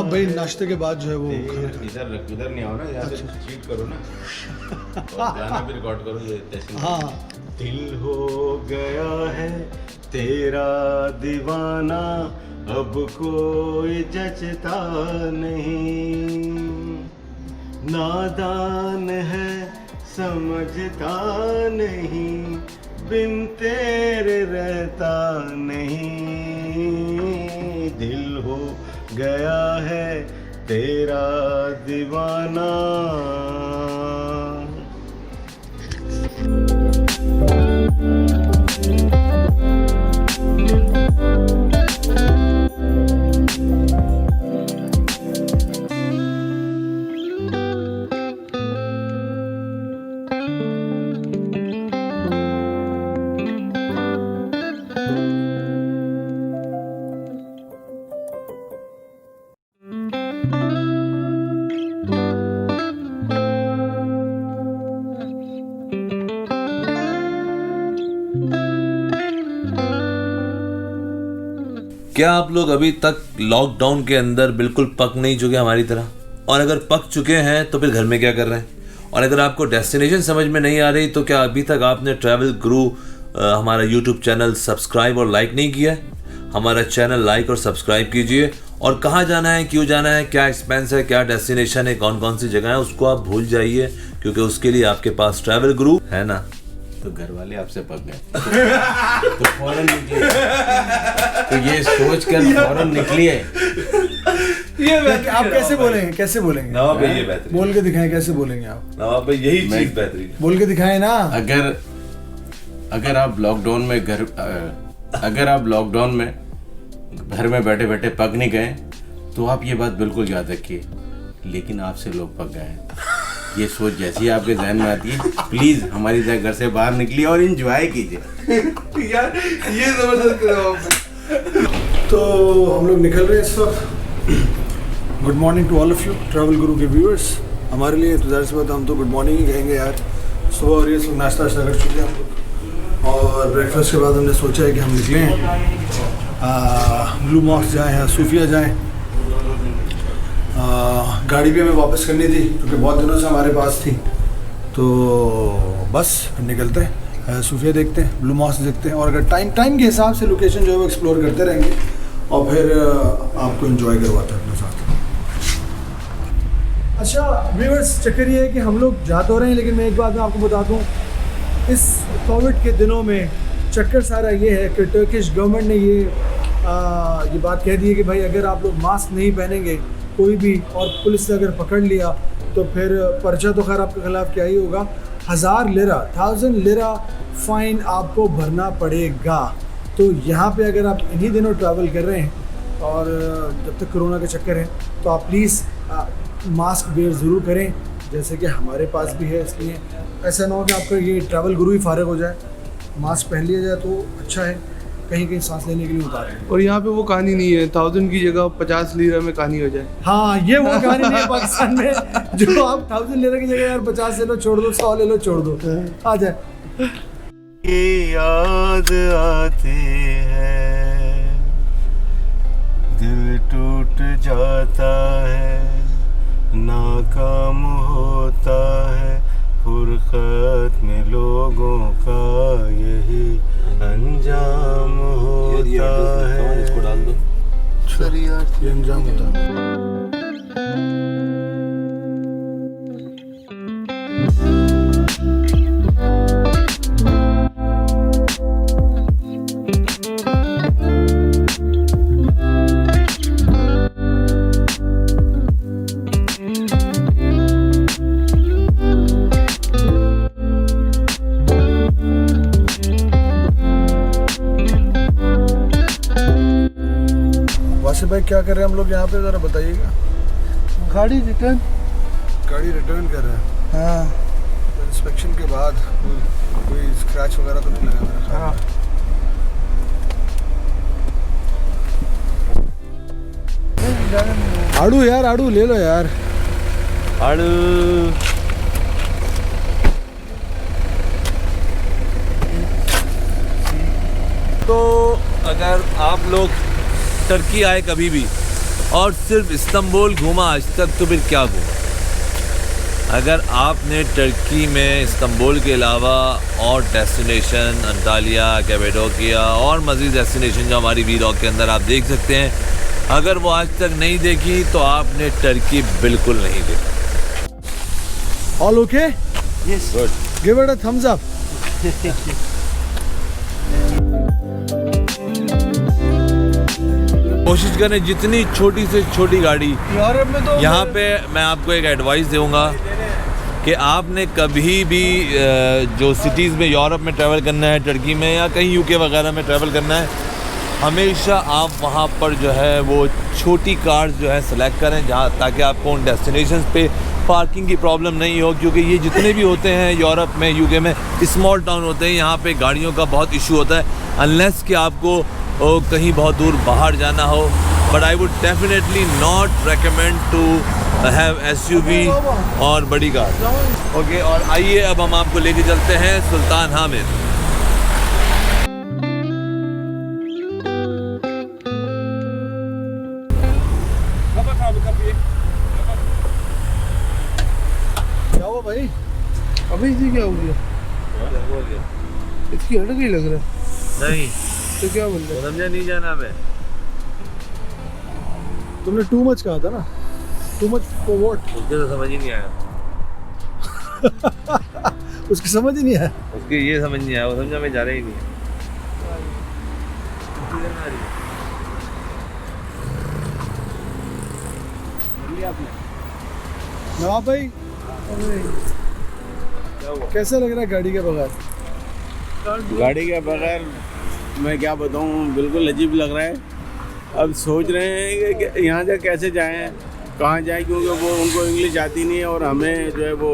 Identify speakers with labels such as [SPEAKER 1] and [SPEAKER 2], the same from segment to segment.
[SPEAKER 1] भाई नाश्ते के बाद जो है वो
[SPEAKER 2] इधर नहीं आओ ना, यहाँ से चीट करो ना और गाना भी रिकॉर्ड करो ये टेस्ट।
[SPEAKER 1] हाँ।
[SPEAKER 2] दिल हो गया है तेरा दीवाना, अब कोई जचता नहीं, नादान है समझता नहीं, बिन तेरे रहता नहीं। दिल हो गया है तेरा दीवाना।
[SPEAKER 3] क्या आप लोग अभी तक लॉकडाउन के अंदर बिल्कुल पक नहीं चुके हमारी तरह? और अगर पक चुके हैं तो फिर घर में क्या कर रहे हैं? और अगर आपको डेस्टिनेशन समझ में नहीं आ रही तो क्या अभी तक आपने ट्रैवल गुरु हमारा यूट्यूब चैनल सब्सक्राइब और लाइक नहीं किया है? हमारा चैनल लाइक और सब्सक्राइब कीजिए। और कहाँ जाना है, क्यों जाना है, क्या एक्सपेंस है, क्या डेस्टिनेशन है, कौन कौन सी जगह है, उसको आप भूल जाइए, क्योंकि उसके लिए आपके पास ट्रैवल गुरु है ना।
[SPEAKER 2] तो घर वाले आपसे पक गए तो फौरन निकले, तो ये सोच कर फौरन निकलिए।
[SPEAKER 1] ये आप कैसे बोलेंगे, कैसे बोलेंगे?
[SPEAKER 3] नवाब भाई ये बेहतरीन,
[SPEAKER 1] बोल के दिखाएं, कैसे बोलेंगे आप?
[SPEAKER 3] नवाब भाई यही चीज बेहतरीन,
[SPEAKER 1] बोल के दिखाएं ना।
[SPEAKER 2] अगर आप लॉकडाउन में घर में बैठे बैठे पक नहीं गए तो आप ये बात बिल्कुल याद रखिए, लेकिन आपसे लोग पक गए हैं। ये सोच जैसी ही आपके जहन में आती है, प्लीज हमारी तरह घर से बाहर निकलिए और एंजॉय कीजिए।
[SPEAKER 3] यार ये जबरदस्त करो।
[SPEAKER 1] तो हम लोग निकल रहे हैं इस वक्त। Good morning to all of you travel guru के व्यूअर्स। हमारे लिए तो ज़ाहिर सी बात हम तो गुड मॉर्निंग ही कहेंगे यार। सुबह और ये सब नाश्ता वाश्ता कर चुके हैं हम लोग, और ब्रेकफास्ट के बाद हमने सोचा है कि हम निकलें, ब्लू मॉस्क जाएँ या सूफिया जाएँ। गाड़ी भी हमें वापस करनी थी क्योंकि बहुत दिनों से हमारे पास थी, तो बस फिर निकलते हैं, सूफिया देखते हैं, ब्लू मॉस्क देखते हैं, और अगर टाइम के हिसाब से लोकेशन जो है वो एक्सप्लोर करते रहेंगे और फिर आपको एंजॉय करवाते हैं अपने साथ। अच्छा व्यूअर्स, चक्कर ये है कि हम लोग जा तो रहे हैं, लेकिन मैं एक बात मैं आपको बता दूँ, इस कोविड के दिनों में चक्कर सारा ये है कि टर्किश गवर्नमेंट ने ये बात कह दी है कि भाई अगर आप लोग मास्क नहीं पहनेंगे कोई भी, और पुलिस ने अगर पकड़ लिया तो फिर पर्चा तो खैर आपके खिलाफ क्या ही होगा, 1000 लिरा फ़ाइन आपको भरना पड़ेगा। तो यहाँ पे अगर आप इन्हीं दिनों ट्रैवल कर रहे हैं और जब तक कोरोना का चक्कर है, तो आप प्लीज़ मास्क वेयर ज़रूर करें, जैसे कि हमारे पास भी है। इसलिए ऐसा ना हो कि आपका ये ट्रैवल गुरु ही फारिग हो जाए, मास्क पहन लिया जाए तो अच्छा है, कहीं कहीं सांस लेने के लिए उतार।
[SPEAKER 4] और यहाँ पे वो कहानी नहीं है 1000 की जगह 50 लीरा में कहानी हो जाए।
[SPEAKER 1] हाँ, ये वो कहानी नहीं है पाकिस्तान में जो आप 1000 लीरा की जगह यार 50 ले लो छोड़ दो, 100 ले लो छोड़ दो, आ जाए।
[SPEAKER 2] ये याद आते हैं, दिल टूट जाता है, नाकाम होता है, फुरकत में लोगों का यही अंजाम होता है।
[SPEAKER 3] इसको डाल दो
[SPEAKER 1] सर यार, ये अंजाम होता है। आसिफ भाई क्या कर रहे हैं हम लोग यहाँ पे, ज़रा बताइएगा।
[SPEAKER 4] गाड़ी रिटर्न।
[SPEAKER 1] गाड़ी रिटर्न कर रहे हैं।
[SPEAKER 4] हाँ
[SPEAKER 1] तो इंस्पेक्शन के बाद कोई स्क्रैच वगैरह तो नहीं लगा मेरा ख्याल
[SPEAKER 4] हाँ।
[SPEAKER 1] में। आड़ू यार, आड़ू ले लो यार।
[SPEAKER 3] तो अगर आप लोग टर्की आए कभी भी और सिर्फ इस्तांबुल घूमा आज तक, तो फिर क्या घूमा। अगर आपने टर्की में इस्तांबुल के अलावा और डेस्टिनेशन अंटालिया, कैपेडोकिया और मज़ीद डेस्टिनेशन जो हमारी वीलॉग के अंदर आप देख सकते हैं, अगर वो आज तक नहीं देखी तो आपने टर्की बिल्कुल नहीं देखी।
[SPEAKER 1] All okay?
[SPEAKER 3] Yes, good.
[SPEAKER 1] Give it a thumbs up.
[SPEAKER 3] कोशिश करें जितनी छोटी से छोटी गाड़ी।
[SPEAKER 4] यूरोप में तो
[SPEAKER 3] यहाँ पे मैं आपको एक एडवाइस दूंगा कि आपने कभी भी जो सिटीज़ में यूरोप में ट्रैवल करना है, टर्की में या कहीं यूके वगैरह में ट्रैवल करना है, हमेशा आप वहाँ पर जो है वो छोटी कार्स जो है सेलेक्ट करें, जहाँ ताकि आपको उन डेस्टिनेशंस पे पार्किंग की प्रॉब्लम नहीं हो, क्योंकि ये जितने भी होते हैं यूरोप में, यूके में, स्मॉल टाउन होते हैं, यहाँ पे गाड़ियों का बहुत इशू होता है अनलेस कि आपको कहीं बहुत दूर बाहर जाना हो। But I would definitely not recommend to have SUV और बड़ी कार। ओके, और आइए अब हम आपको लेके चलते हैं सुल्तान हामिद।
[SPEAKER 1] क्या हुआ भाई?
[SPEAKER 4] अभी जी क्या हो गया? इसकी हट गई लग रहा है।
[SPEAKER 3] नहीं
[SPEAKER 4] तो क्या बोल रहे?
[SPEAKER 3] समझा नहीं जाना मैं।
[SPEAKER 1] तुमने टू मच कहा था ना, टू मच फॉर व्हाट?
[SPEAKER 3] मुझे तो समझ ही नहीं आया।
[SPEAKER 1] उसकी समझ ही नहीं आया।
[SPEAKER 3] उसके ये समझ नहीं आया, वो समझा मैं जा रहा ही नहीं।
[SPEAKER 1] नवाब भाई कैसा लग रहा है गाड़ी के बगैर?
[SPEAKER 2] गाड़ी के बगैर मैं क्या बताऊँ, बिल्कुल अजीब लग रहा है। अब सोच रहे हैं कि यहाँ से कैसे जाएं, कहाँ जाएं, क्योंकि वो उनको इंग्लिश आती नहीं है और हमें जो है वो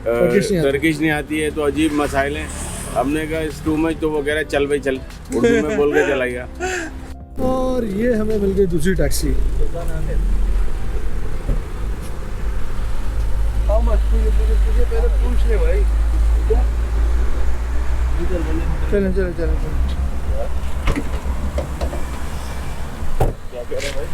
[SPEAKER 2] टर्किश नहीं आती है, तो अजीब मसाइल हैं। हमने कहा इस टू मच, तो वो कह रहा है चल भाई चल, उर्दू में बोल के चला गया।
[SPEAKER 1] और ये हमें मिल गई दूसरी टैक्सी।
[SPEAKER 4] तुझे पहले पूछ ले भाई। चले चले चले
[SPEAKER 2] क्या कह रहे हैं भाई?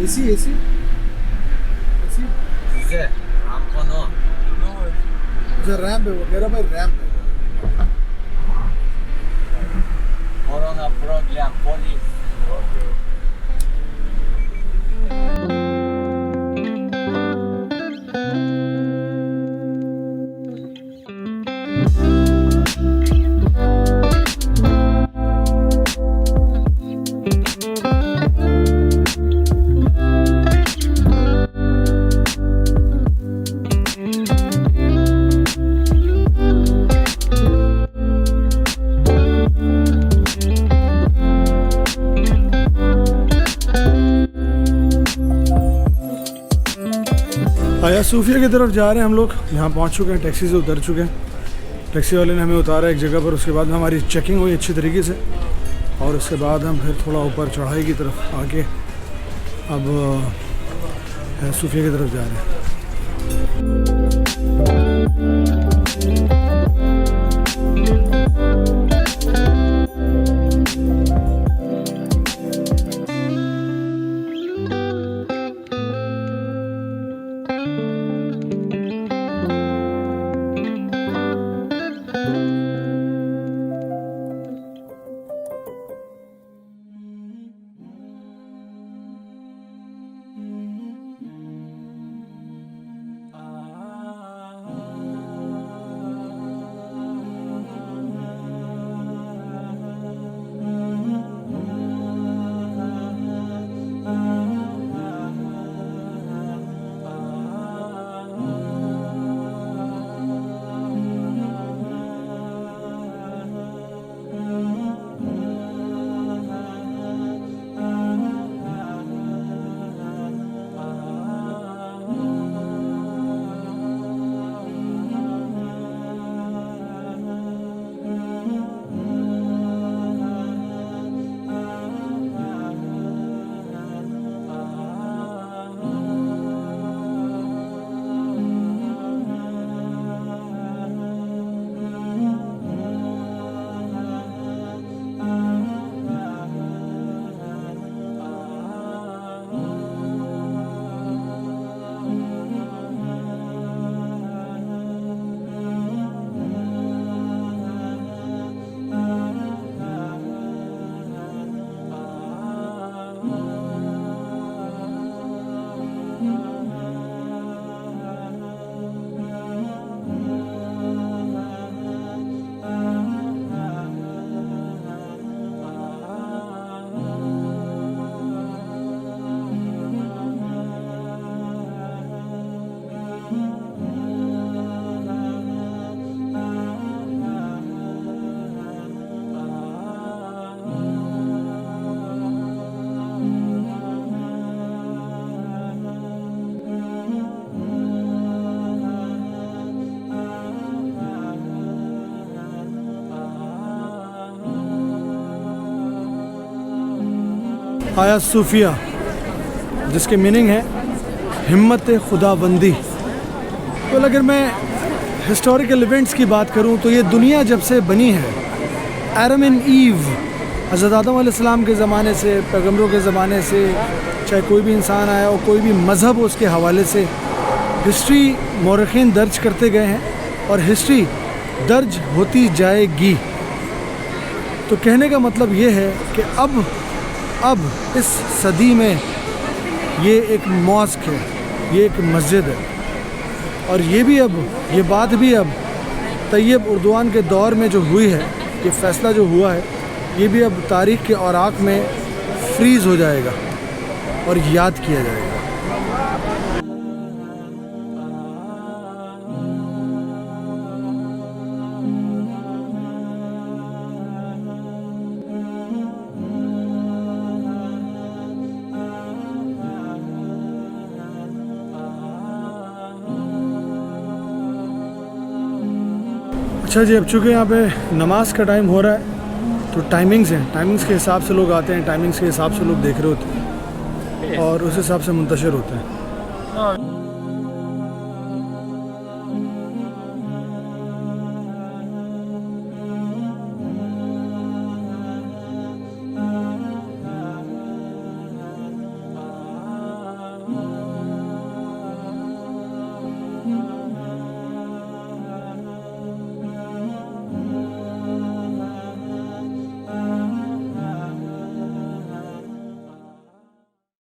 [SPEAKER 1] एसी एसी एसी
[SPEAKER 3] ठीक है, आप कौन हो?
[SPEAKER 1] जो रैम्प है, वो कह रहा भाई रैम्प है।
[SPEAKER 3] Corona problem, police.
[SPEAKER 1] आया सूफिया की तरफ जा रहे हैं हम लोग। यहाँ पहुँच चुके हैं, टैक्सी से उतर चुके हैं। टैक्सी वाले ने हमें उतारा एक जगह पर, उसके बाद हमारी चेकिंग हुई अच्छी तरीके से, और उसके बाद हम फिर थोड़ा ऊपर चढ़ाई की तरफ आके अब सूफिया की तरफ जा रहे हैं। आया सूफिया, जिसके मीनिंग है हिम्मत खुदाबंदी। तो अगर मैं हिस्टोरिकल इवेंट्स की बात करूं तो ये दुनिया जब से बनी है, एडम एंड ईव, हज़रत आदम अलैहिस्सलाम के ज़माने से, पैगंबरों के ज़माने से, चाहे कोई भी इंसान आया हो, कोई भी मज़हब हो, उसके हवाले से हिस्ट्री मौरख़ीन दर्ज करते गए हैं और हिस्ट्री दर्ज होती जाएगी। तो कहने का मतलब ये है कि अब इस सदी में ये एक मॉस्क है, ये एक मस्जिद है, और ये बात भी अब तैयब उर्दवान के दौर में जो हुई है, ये फ़ैसला जो हुआ है, ये भी अब तारीख़ के औराक में फ्रीज़ हो जाएगा और याद किया जाएगा। अच्छा जी, अब चूँकि यहाँ पे नमाज का टाइम हो रहा है तो टाइमिंग्स हैं, टाइमिंग्स के हिसाब से लोग आते हैं, टाइमिंग्स के हिसाब से लोग देख रहे होते हैं और उस हिसाब से मुंतशिर होते हैं।